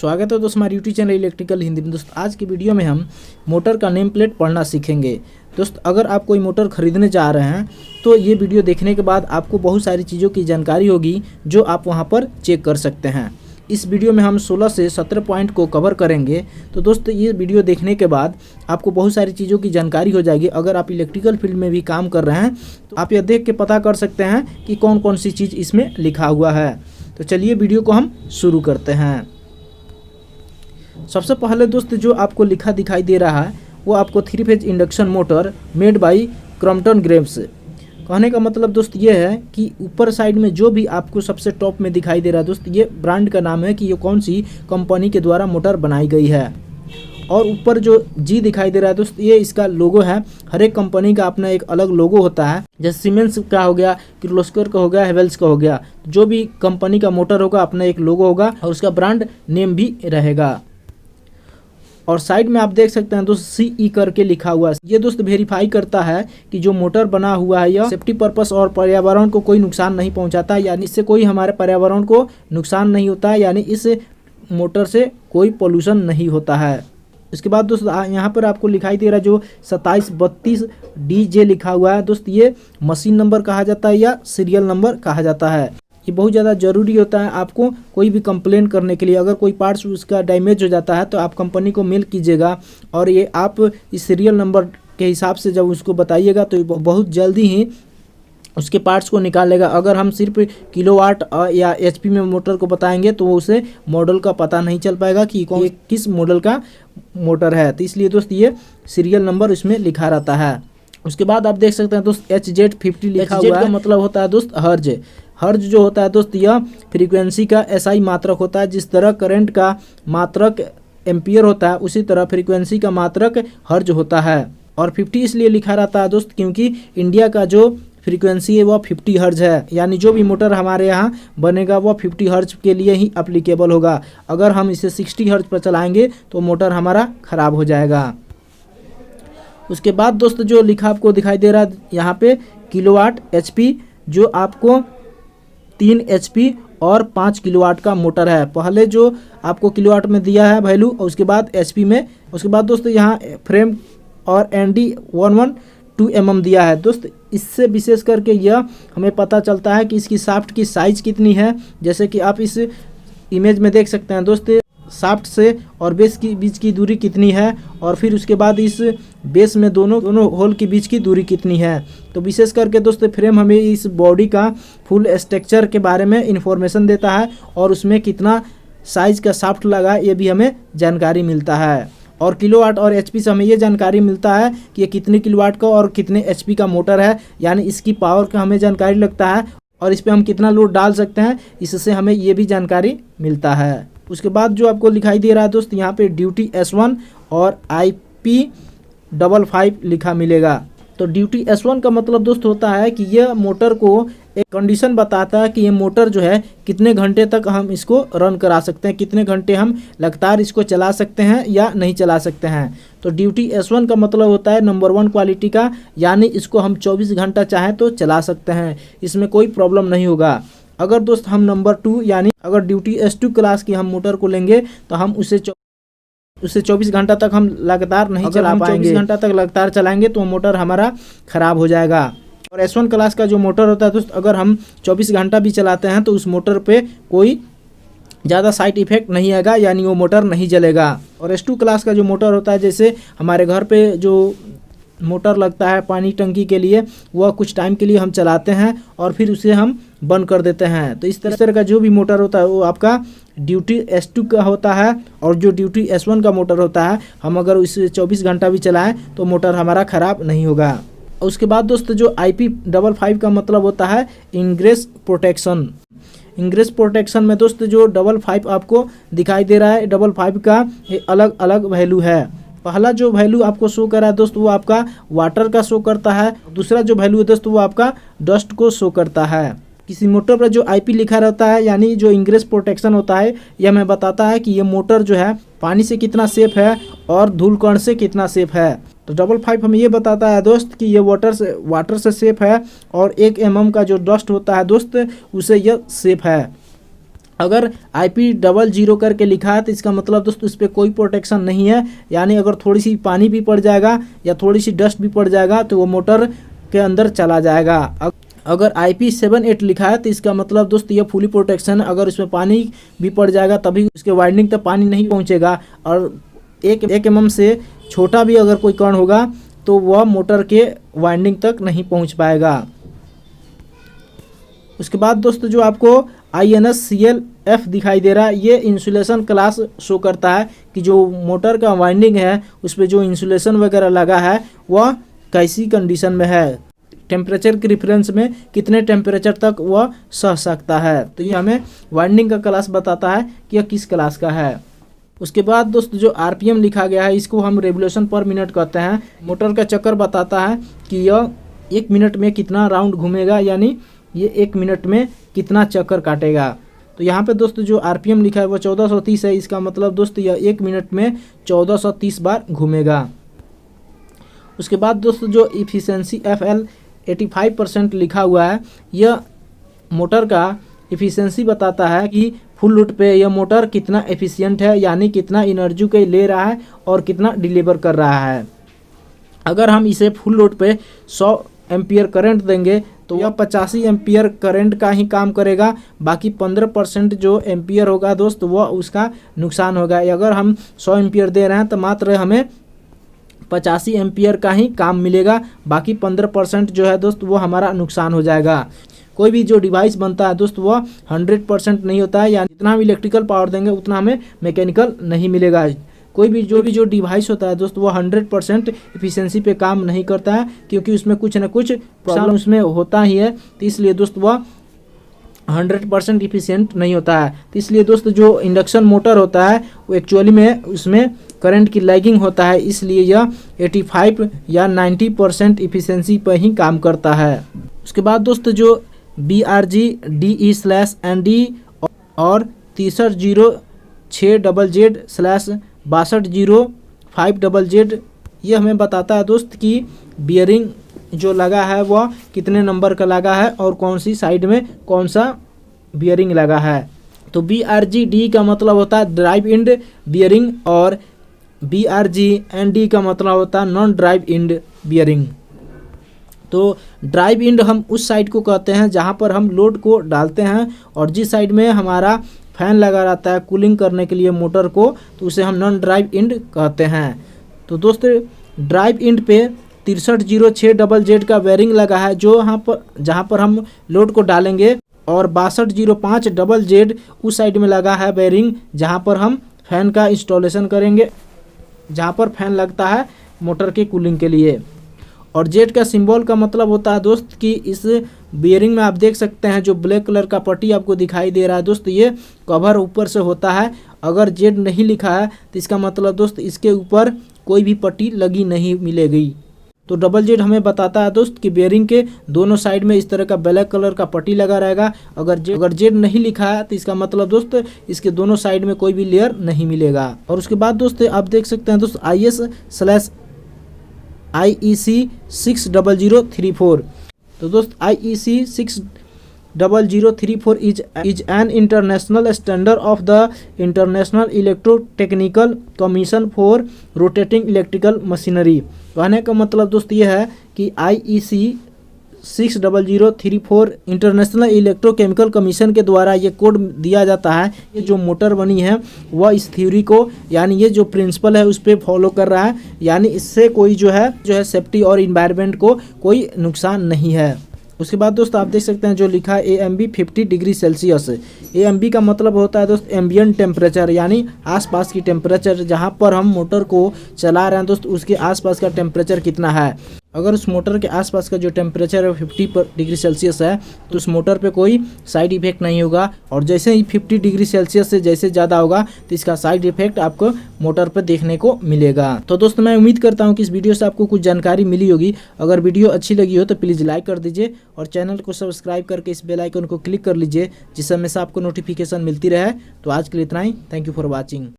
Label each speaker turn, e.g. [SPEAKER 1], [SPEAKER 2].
[SPEAKER 1] स्वागत है दोस्तों हमारे यूट्यूब चैनल इलेक्ट्रिकल हिंदी में। दोस्त आज की वीडियो में हम मोटर का नेम प्लेट पढ़ना सीखेंगे। दोस्त अगर आप कोई मोटर ख़रीदने जा रहे हैं तो ये वीडियो देखने के बाद आपको बहुत सारी चीज़ों की जानकारी होगी जो आप वहां पर चेक कर सकते हैं। इस वीडियो में हम 16 से 17 पॉइंट को कवर करेंगे। तो दोस्त ये वीडियो देखने के बाद आपको बहुत सारी चीज़ों की जानकारी हो जाएगी। अगर आप इलेक्ट्रिकल फील्ड में भी काम कर रहे हैं तो आप यह देख के पता कर सकते हैं कि कौन कौन सी चीज़ इसमें लिखा हुआ है। तो चलिए वीडियो को हम शुरू करते हैं। सबसे पहले दोस्त जो आपको लिखा दिखाई दे रहा है वो आपको 3 phase induction motor made by Crompton Graves. कहने का मतलब दोस्त ये है कि ऊपर साइड में जो भी आपको सबसे टॉप में दिखाई दे रहा है दोस्त, ये ब्रांड का नाम है कि ये कौन सी कंपनी के द्वारा मोटर बनाई गई है। और ऊपर जो जी दिखाई दे रहा है दोस्त, ये इसका लोगो है। हर एक कंपनी का अपना एक अलग लोगो होता है। जैसे सीमेंस का हो गया, किर्लोस्कर का हो गया, हेवेल्स का हो गया। जो भी कंपनी का मोटर होगा अपना एक लोगो होगा और उसका ब्रांड नेम भी रहेगा। और साइड में आप देख सकते हैं दोस्त CE करके लिखा हुआ है। ये दोस्त वेरीफाई करता है कि जो मोटर बना हुआ है यह सेफ्टी पर्पस और पर्यावरण को कोई नुकसान नहीं पहुंचाता, यानी इससे कोई हमारे पर्यावरण को नुकसान नहीं होता है, यानी इस मोटर से कोई पोल्यूशन नहीं होता है। इसके बाद दोस्त यहाँ पर आपको दिखाई दे रहा है जो 2732 DJ लिखा हुआ है दोस्त, ये मशीन नंबर कहा जाता है या सीरियल नंबर कहा जाता है। ये बहुत ज़्यादा ज़रूरी होता है आपको कोई भी कंप्लेन करने के लिए। अगर कोई पार्ट्स उसका डैमेज हो जाता है तो आप कंपनी को मेल कीजिएगा और ये आप इस सीरियल नंबर के हिसाब से जब उसको बताइएगा तो बहुत जल्दी ही उसके पार्ट्स को निकालेगा। अगर हम सिर्फ किलोवाट या HP में मोटर को बताएंगे तो उसे मॉडल का पता नहीं चल पाएगा कि कौन किस मॉडल का मोटर है। तो इसलिए दोस्त ये सीरियल नंबर इसमें लिखा रहता है। उसके बाद आप देख सकते हैं दोस्त HZ50 लिखा हुआ है। मतलब होता है दोस्त हर्ज। हर्ज जो होता है दोस्त यह फ्रीक्वेंसी का SI मात्रक होता है। जिस तरह करंट का मात्रक एम्पियर होता है उसी तरह फ्रीक्वेंसी का मात्रक हर्ज होता है। और 50 इसलिए लिखा रहता है दोस्त क्योंकि इंडिया का जो फ्रीक्वेंसी है वह 50 हर्ज है, यानी जो भी मोटर हमारे यहाँ बनेगा वह 50 हर्ज के लिए ही अप्लीकेबल होगा। अगर हम इसे 60 हर्ज पर चलाएंगे तो मोटर हमारा ख़राब हो जाएगा। उसके बाद दोस्त जो लिखा आपको दिखाई दे रहा है यहाँ पे किलोवाट HP, जो आपको 3 HP और 5 किलोवाट का मोटर है। पहले जो आपको किलोवाट में दिया है वैल्यू और उसके बाद HP में। उसके बाद दोस्तों यहाँ फ्रेम और ND 112 mm दिया है दोस्त। इससे विशेष करके यह हमें पता चलता है कि इसकी शाफ्ट की साइज़ कितनी है। जैसे कि आप इस इमेज में देख सकते हैं दोस्त, शाफ्ट से और बेस की बीच की दूरी कितनी है और फिर उसके बाद इस बेस में दोनों होल के बीच की दूरी कितनी है। तो विशेष करके दोस्तों फ्रेम हमें इस बॉडी का फुल स्ट्रक्चर के बारे में इंफॉर्मेशन देता है और उसमें कितना साइज का शाफ्ट लगा ये भी हमें जानकारी मिलता है। और किलोवाट और HP से हमें ये जानकारी मिलता है कि ये कितने किलोवाट का और कितने HP का मोटर है, यानी इसकी पावर का हमें जानकारी लगता है और इस पर हम कितना लोड डाल सकते हैं, इससे हमें ये भी जानकारी मिलता है। उसके बाद जो आपको दिखाई दे रहा है दोस्त यहाँ पे ड्यूटी S1 और IP55 लिखा मिलेगा। तो ड्यूटी S1 का मतलब दोस्त होता है कि यह मोटर को एक कंडीशन बताता है कि ये मोटर जो है कितने घंटे तक हम इसको रन करा सकते हैं, कितने घंटे हम लगातार इसको चला सकते हैं या नहीं चला सकते हैं। तो ड्यूटी S1 का मतलब होता है नंबर 1 क्वालिटी का, यानी इसको हम 24 घंटा चाहें तो चला सकते हैं, इसमें कोई प्रॉब्लम नहीं होगा। अगर दोस्त हम नंबर 2 यानी अगर ड्यूटी S2 क्लास की हम मोटर को लेंगे तो हम उसे 24 घंटा तक हम लगातार नहीं चला पाएंगे। 24 घंटा तक लगातार चलाएंगे तो मोटर हमारा ख़राब हो जाएगा। और S1 क्लास का जो मोटर होता है दोस्त, अगर हम 24 घंटा भी चलाते हैं तो उस मोटर पे कोई ज़्यादा साइड इफेक्ट नहीं आएगा, यानी वो मोटर नहीं जलेगा। और S2 क्लास का जो मोटर होता है, जैसे हमारे घर पे जो मोटर लगता है पानी टंकी के लिए, वह कुछ टाइम के लिए हम चलाते हैं और फिर उसे हम बंद कर देते हैं। तो इस तरह का जो भी मोटर होता है वो आपका ड्यूटी S2 का होता है। और जो ड्यूटी S1 का मोटर होता है, हम अगर उसे 24 घंटा भी चलाएं तो मोटर हमारा ख़राब नहीं होगा। उसके बाद दोस्त जो IP55 का मतलब होता है इंग्रेस प्रोटेक्शन। इंग्रेस प्रोटेक्शन में दोस्त जो 55 आपको दिखाई दे रहा है, 55 का अलग अलग वैल्यू है। पहला जो वैल्यू आपको शो कर रहा है दोस्त वो आपका वाटर का शो करता है। दूसरा जो वैल्यू है दोस्त वो आपका डस्ट को शो करता है। किसी मोटर पर जो IP लिखा रहता है, यानी जो इंग्रेस प्रोटेक्शन होता है, यह हमें बताता है कि ये मोटर जो है पानी से कितना सेफ है और धूल कण से कितना सेफ है। तो 55 हमें ये बताता है दोस्त कि ये वाटर से सेफ है और 1 mm का जो डस्ट होता है दोस्त उसे यह सेफ है। अगर IP00 करके लिखा है तो इसका मतलब दोस्तों इस पर कोई प्रोटेक्शन नहीं है, यानी अगर थोड़ी सी पानी भी पड़ जाएगा या थोड़ी सी डस्ट भी पड़ जाएगा तो वो मोटर के अंदर चला जाएगा। अगर IP78 लिखा है तो इसका मतलब दोस्त ये फुली प्रोटेक्शन है, अगर इसमें पानी भी पड़ जाएगा तभी उसके वाइंडिंग तक पानी नहीं पहुंचेगा, और 1 mm से छोटा भी अगर कोई कण होगा तो वह मोटर के वाइंडिंग तक नहीं पहुंच पाएगा। उसके बाद दोस्तों जो आपको INS-CL-F दिखाई दे रहा है, ये इंसुलेशन क्लास शो करता है कि जो मोटर का वाइंडिंग है उस पर जो इंसुलेशन वगैरह लगा है वह कैसी कंडीशन में है, टेम्परेचर के रेफरेंस में कितने टेम्परेचर तक वह सह सकता है। तो ये हमें वाइंडिंग का क्लास बताता है कि यह किस क्लास का है। उसके बाद दोस्त जो RPM लिखा गया है इसको हम रेवोल्यूशन पर मिनट कहते हैं। मोटर का चक्कर बताता है कि यह 1 मिनट में कितना राउंड घूमेगा, यानी ये 1 मिनट में कितना चक्कर काटेगा। तो यहाँ पे दोस्त जो RPM लिखा है वो 1430 है, इसका मतलब दोस्त यह 1 मिनट में 1430 बार घूमेगा। उसके बाद दोस्त जो इफिशियंसी FL 85% लिखा हुआ है, यह मोटर का इफिशियंसी बताता है कि फुल लोड पे यह मोटर कितना एफिशिएंट है, यानी कितना एनर्जी के ले रहा है और कितना डिलीवर कर रहा है। अगर हम इसे फुल लोड पे 100 एम्पियर करंट देंगे तो यह 85 एम्पियर करंट का ही काम करेगा, बाकी 15% जो एम्पियर होगा दोस्त वह उसका नुकसान होगा। अगर हम 100 एम्पियर दे रहे हैं तो मात्र हमें 85 एम्पियर का ही काम मिलेगा, बाकी 15% जो है दोस्त वो हमारा नुकसान हो जाएगा। कोई भी जो डिवाइस बनता है दोस्त वह 100% नहीं होता है, यानी जितना हम इलेक्ट्रिकल पावर देंगे उतना हमें मैकेनिकल नहीं मिलेगा। कोई भी जो डिवाइस होता है दोस्त वो 100% इफिशियंसी पे काम नहीं करता है, क्योंकि उसमें कुछ ना कुछ प्रॉब्लम उसमें होता ही है, तो इसलिए दोस्त वह 100% इफिशिएंट नहीं होता है। तो इसलिए दोस्त जो इंडक्शन मोटर होता है वो एक्चुअली में उसमें करंट की लैगिंग होता है, इसलिए यह 85 या 90% इफिशियंसी पर ही काम करता है। उसके बाद दोस्त जो BRG DE/ND और 6306ZZ/6205ZZ ये हमें बताता है दोस्त कि बियरिंग जो लगा है वह कितने नंबर का लगा है और कौन सी साइड में कौन सा बियरिंग लगा है। तो BRG-D का मतलब होता है ड्राइव इंड बियरिंग और BRG-ND का मतलब होता है नॉन ड्राइव इंड बियरिंग। तो ड्राइव इंड हम उस साइड को कहते हैं जहां पर हम लोड को डालते हैं, और जिस साइड में हमारा फैन लगा रहता है कूलिंग करने के लिए मोटर को, तो उसे हम नॉन ड्राइव इंड कहते हैं। तो दोस्त ड्राइव इंड पे 6306ZZ का बेयरिंग लगा है जो जहां पर हम लोड को डालेंगे, और 6205ZZ उस साइड में लगा है बेयरिंग जहां पर हम फैन का इंस्टॉलेशन करेंगे, जहां पर फैन लगता है मोटर के कूलिंग के लिए। और जेड का सिंबल का मतलब होता है दोस्त कि इस बियरिंग में आप देख सकते हैं जो ब्लैक कलर का पट्टी आपको दिखाई दे रहा है दोस्त, ये कवर ऊपर से होता है। अगर जेड नहीं लिखा है तो इसका मतलब दोस्त इसके ऊपर कोई भी पट्टी लगी नहीं मिलेगी। तो ZZ हमें बताता है दोस्त कि बेयरिंग के दोनों साइड में इस तरह का ब्लैक कलर का पट्टी लगा रहेगा। अगर जेड नहीं लिखा है तो इसका मतलब दोस्त इसके दोनों साइड में कोई भी लेयर नहीं मिलेगा। और उसके बाद दोस्त आप देख सकते हैं दोस्त IEC 60034। तो दोस्त IEC 60034 is an international standard of the International Electrotechnical Commission for Rotating Electrical Machinery। कहने का मतलब दोस्त ये है कि IEC 60034 इंटरनेशनल इलेक्ट्रोकेमिकल कमीशन के द्वारा ये कोड दिया जाता है। ये जो मोटर बनी है वह इस थ्योरी को, यानी ये जो प्रिंसिपल है उस पर फॉलो कर रहा है, यानी इससे कोई जो है सेफ्टी और इन्वायरमेंट को कोई नुकसान नहीं है। उसके बाद दोस्त आप देख सकते हैं जो लिखा है AMB 50 डिग्री सेल्सियस। AMB का मतलब होता है दोस्त एम्बियंट टेम्परेचर, यानी आसपास की टेम्परेचर, जहां पर हम मोटर को चला रहे हैं दोस्त उसके आसपास का टेम्परेचर कितना है। अगर उस मोटर के आसपास का जो टेम्परेचर है 50 डिग्री सेल्सियस है तो उस मोटर पे कोई साइड इफेक्ट नहीं होगा, और जैसे ही 50 डिग्री सेल्सियस से जैसे ज़्यादा होगा तो इसका साइड इफेक्ट आपको मोटर पे देखने को मिलेगा। तो दोस्तों मैं उम्मीद करता हूँ कि इस वीडियो से आपको कुछ जानकारी मिली होगी। अगर वीडियो अच्छी लगी हो तो प्लीज़ लाइक कर दीजिए और चैनल को सब्सक्राइब करके इस बेल आइकन को क्लिक कर लीजिए, जिससे हमेशा आपको नोटिफिकेशन मिलती रहे। तो आज के लिए इतना ही। Thank you for watching.